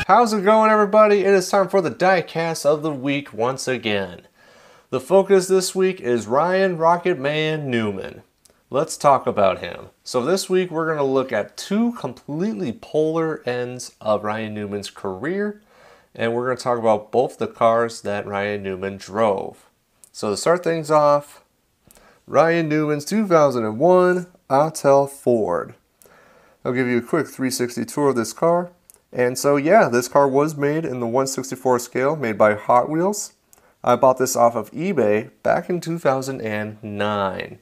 How's it going, everybody? It is time for the diecast of the week once again. The focus this week is Ryan "Rocket Man" Newman. Let's talk about him. So this week we're going to look at two completely polar ends of Ryan Newman's career, and we're going to talk about both the cars that Ryan Newman drove. So to start things off, Ryan Newman's 2001 Autel Ford. I'll give you a quick 360 tour of this car. And so yeah, this car was made in the 1/64 scale, made by Hot Wheels. I bought this off of eBay back in 2009.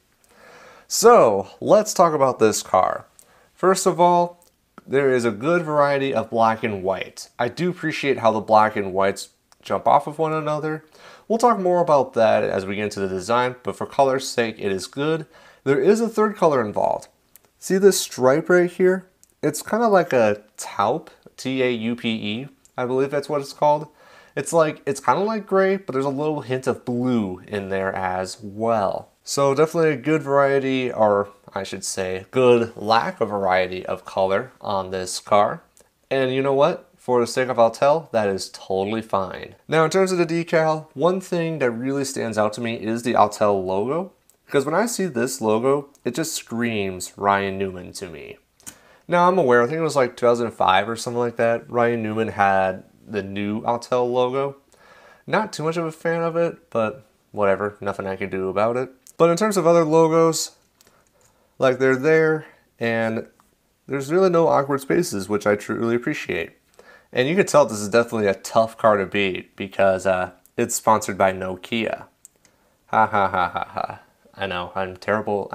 So let's talk about this car. First of all, there is a good variety of black and white. I do appreciate how the black and whites jump off of one another. We'll talk more about that as we get into the design, but for color's sake, it is good. There is a third color involved. See this stripe right here? It's kind of like a taupe, T-A-U-P-E, I believe that's what it's called. It's kind of like gray, but there's a little hint of blue in there as well. So definitely a good variety, or I should say, good lack of variety of color on this car. And you know what? For the sake of Autel, that is totally fine. Now in terms of the decal, one thing that really stands out to me is the Autel logo. Because when I see this logo, it just screams Ryan Newman to me. Now I'm aware, I think it was like 2005 or something like that, Ryan Newman had the new Autel logo. Not too much of a fan of it, but whatever, nothing I can do about it. But in terms of other logos, like they're there, and there's really no awkward spaces, which I truly appreciate. And you can tell this is definitely a tough car to beat because it's sponsored by Nokia. Ha ha ha ha ha. I know, I'm terrible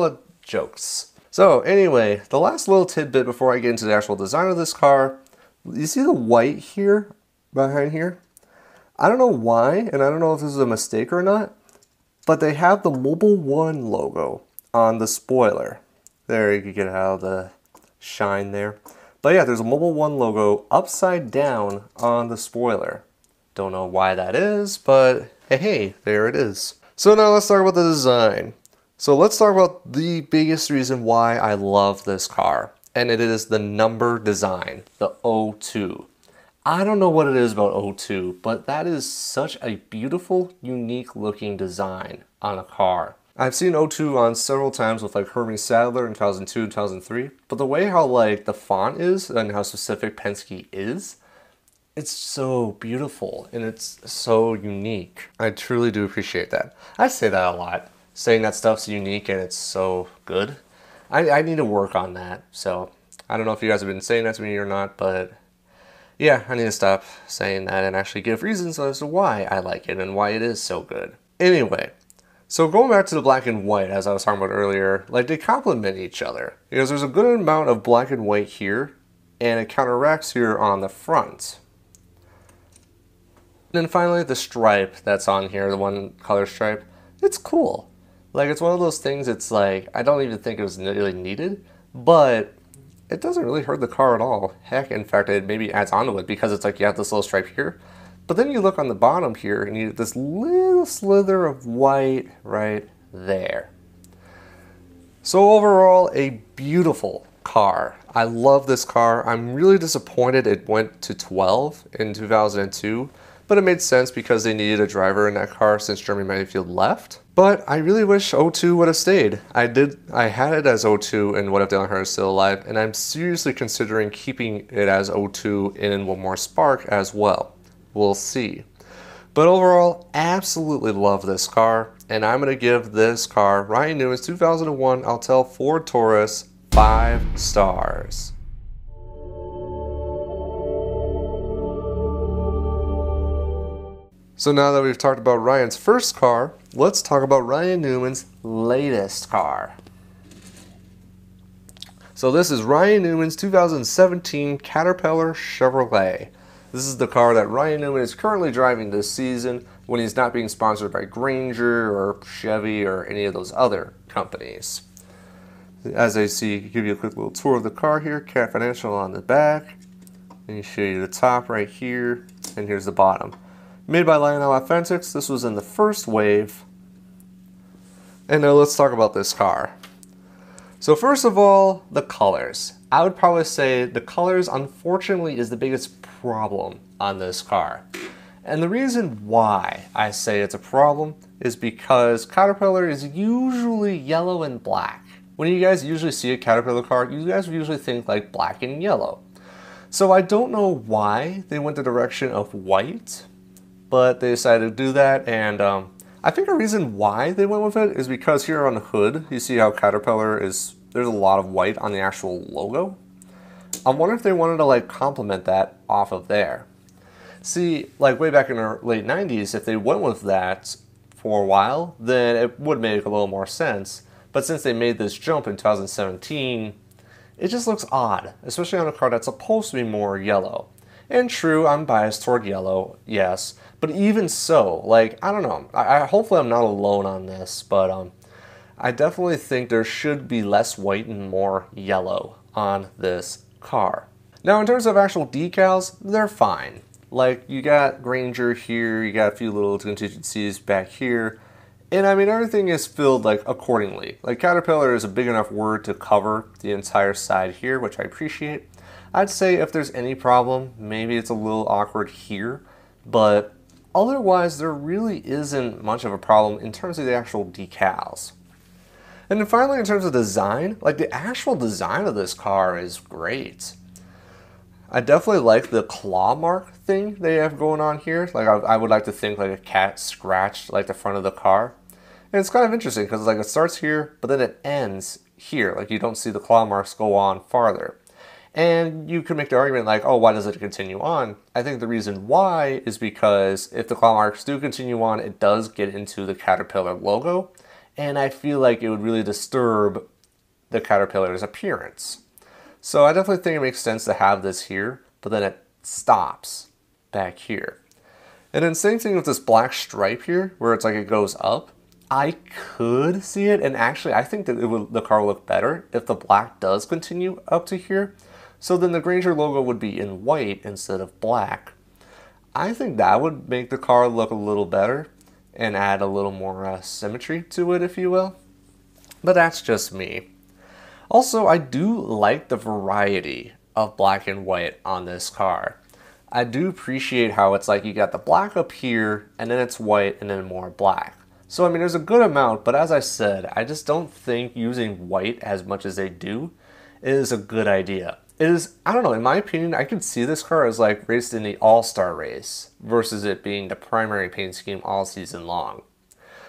at jokes. So anyway, the last little tidbit before I get into the actual design of this car, you see the white here, behind here? I don't know why, and I don't know if this is a mistake or not, but they have the Mobil 1 logo on the spoiler. There, you can get out of the shine there. But yeah, there's a Mobil 1 logo upside down on the spoiler. Don't know why that is, but hey, there it is. So now let's talk about the design. So let's talk about the biggest reason why I love this car, and it is the number design, the O2. I don't know what it is about O2, but that is such a beautiful, unique looking design on a car. I've seen O2 on several times with like Hermes Sadler in 2002, 2003, but the way how like the font is and how specific Penske is, it's so beautiful and it's so unique. I truly do appreciate that. I say that a lot. Saying that stuff's unique and it's so good. I need to work on that. So I don't know if you guys have been saying that to me or not, but yeah, I need to stop saying that and actually give reasons as to why I like it and why it is so good. Anyway, so going back to the black and white, as I was talking about earlier, like they complement each other because there's a good amount of black and white here and it counteracts here on the front. And then finally the stripe that's on here, the one color stripe, it's cool. Like, it's one of those things, it's like, I don't even think it was really needed, but it doesn't really hurt the car at all. Heck, in fact, it maybe adds onto it because it's like you have this little stripe here, but then you look on the bottom here and you get this little slither of white right there. So overall, a beautiful car. I love this car. I'm really disappointed it went to 12 in 2002. But it made sense because they needed a driver in that car since Jeremy Mayfield left. But I really wish O2 would have stayed. I had it as O2 in What If Dale Earnhardt is Still Alive, and I'm seriously considering keeping it as O2 in One More Spark as well. We'll see. But overall, absolutely love this car, and I'm going to give this car, Ryan Newman's 2001 Autel Ford Taurus, 5 stars. So now that we've talked about Ryan's first car, let's talk about Ryan Newman's latest car. So this is Ryan Newman's 2017 Caterpillar Chevrolet. This is the car that Ryan Newman is currently driving this season when he's not being sponsored by Granger or Chevy or any of those other companies. As I see, give you a quick little tour of the car here. Cat Financial on the back. And you show you the top right here, and here's the bottom. Made by Lionel Authentics, this was in the first wave. And now let's talk about this car. So first of all, the colors. I would probably say the colors, unfortunately, is the biggest problem on this car. And the reason why I say it's a problem is because Caterpillar is usually yellow and black. When you guys usually see a Caterpillar car, you guys usually think like black and yellow. So I don't know why they went the direction of white, but they decided to do that. And I think the reason why they went with it is because here on the hood, you see how Caterpillar is, there's a lot of white on the actual logo. I wonder if they wanted to like complement that off of there. See, like way back in the late 90s, if they went with that for a while, then it would make a little more sense. But since they made this jump in 2017, it just looks odd, especially on a car that's supposed to be more yellow. And true, I'm biased toward yellow, yes, but even so, like, I don't know, hopefully I'm not alone on this, but I definitely think there should be less white and more yellow on this car. Now, in terms of actual decals, they're fine. Like, you got Granger here, you got a few little contingencies back here, and I mean, everything is filled like accordingly. Like, Caterpillar is a big enough word to cover the entire side here, which I appreciate. I'd say if there's any problem, maybe it's a little awkward here, but otherwise there really isn't much of a problem in terms of the actual decals. And then finally, in terms of design, like the actual design of this car is great. I definitely like the claw mark thing they have going on here. Like I would like to think like a cat scratched like the front of the car. And it's kind of interesting because like it starts here, but then it ends here. Like you don't see the claw marks go on farther. And you can make the argument like, oh, why does it continue on? I think the reason why is because if the claw marks do continue on, it does get into the Caterpillar logo. And I feel like it would really disturb the Caterpillar's appearance. So I definitely think it makes sense to have this here, but then it stops back here. And then same thing with this black stripe here, where it's like it goes up. I could see it, and actually I think that the car would look better if the black does continue up to here. So then the Granger logo would be in white instead of black. I think that would make the car look a little better and add a little more symmetry to it, if you will. But that's just me. Also, I do like the variety of black and white on this car. I do appreciate how it's like you got the black up here, and then it's white, and then more black. So I mean, there's a good amount, but as I said, I just don't think using white as much as they do is a good idea. It is, I don't know, in my opinion, I could see this car as like raced in the all-star race versus it being the primary paint scheme all season long.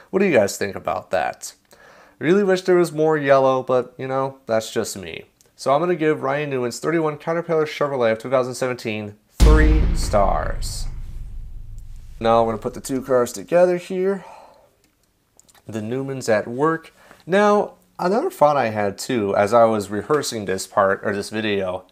What do you guys think about that? I really wish there was more yellow, but you know, that's just me. So I'm going to give Ryan Newman's 31 Caterpillar Chevrolet of 2017 3 stars. Now I'm going to put the two cars together here. The Newman's at work. Now, another thought I had too, as I was rehearsing this part, or this video,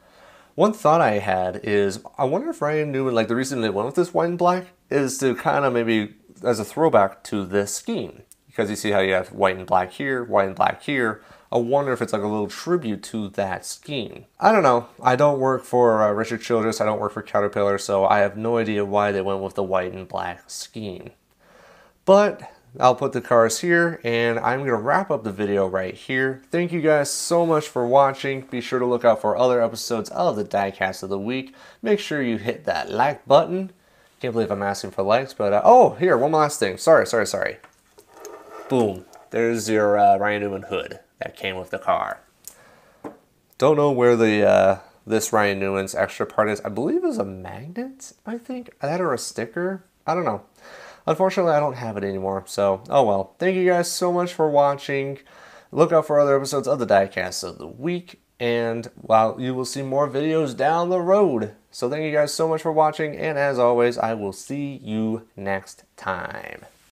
one thought I had is, I wonder if Ryan Newman, like the reason they went with this white and black, is to kind of maybe as a throwback to this scheme. Because you see how you have white and black here, white and black here. I wonder if it's like a little tribute to that scheme. I don't know. I don't work for Richard Childress, I don't work for Caterpillar, so I have no idea why they went with the white and black scheme. But I'll put the cars here, and I'm going to wrap up the video right here. Thank you guys so much for watching. Be sure to look out for other episodes of the Diecast of the Week. Make sure you hit that like button. Can't believe I'm asking for likes, but oh, here, one last thing. Sorry. Boom. There's your Ryan Newman hood that came with the car. Don't know where the this Ryan Newman's extra part is. I believe it was a magnet, I think. That or a sticker. I don't know. Unfortunately, I don't have it anymore, so oh well. Thank you guys so much for watching. Look out for other episodes of the Diecast of the Week, and well, you will see more videos down the road. So thank you guys so much for watching, and as always, I will see you next time.